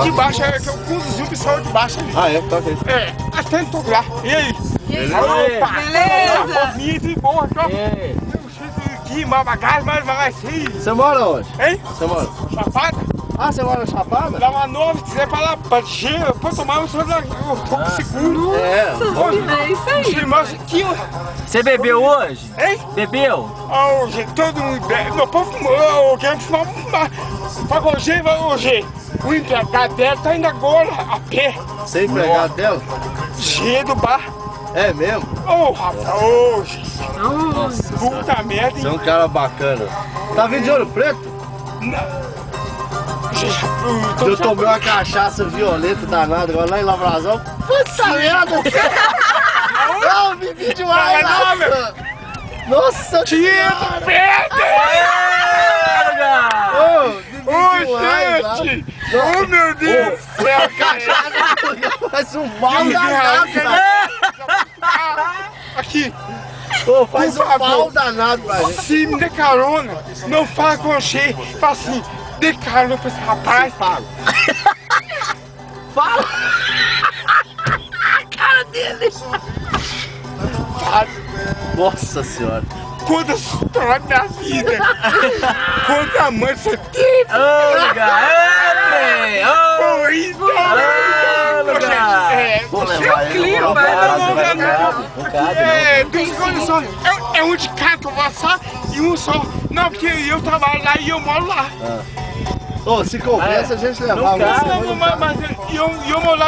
de baixo é que eu conduzi o pessoal de baixo ali. Ah, é? Toca aí. É, até autografar. E aí? Beleza? Opa! Beleza? Bonito e bom, E aí? aqui, mavagás, mas assim. Você mora onde? Hein? Você mora? Chapada? Ah, você mora na Chapada? Dá uma nova, se quiser pra lá, pra encher, pra tomar um celular, eu tô com seguro. É. É isso aí. Irmãos aqui, ó. Você bebeu hoje? Hein? Bebeu? Hoje, todo mundo bebe. Meu povo fumou, querendo fumar, vou fumar. Pra hoje, o empregado dela tá indo agora a pé. Você é empregado dela? Cheio do bar. É mesmo? Ô, rapaz, hoje. Puta merda, Você é hein? um cara bacana. Tá vindo de Ouro Preto? Eu tomei uma cachaça violenta danada agora lá em Lavrazão. Puta merda! Não, vivi demais! Não, meu. Nossa! Cheio do pé! Ô, vivi Ô, demais lá. gente! Ô, meu Deus do céu! Faz um mal Que danado, raiva. cara. Aqui, Ô, faz Por um favor. mal danado pra gente. se me dê carona, não fala com você. Fala assim, dê carona pra esse rapaz. Fala. Fala! Fala, Nossa senhora. conta a história da minha vida. Conta a mãe que você teve. Ô, lugar! Ô, trem! Ô! Ô, então. Ô, lugar! Vou Você levar é o ele, clima, vou vai levar, não, vai não, levar. não. Tem condição. É um de cada que eu vou assar e um só. Não, porque eu trabalho lá e eu moro lá. Ô, se conversa, a gente leva. Não cabe. Não, mas eu moro lá.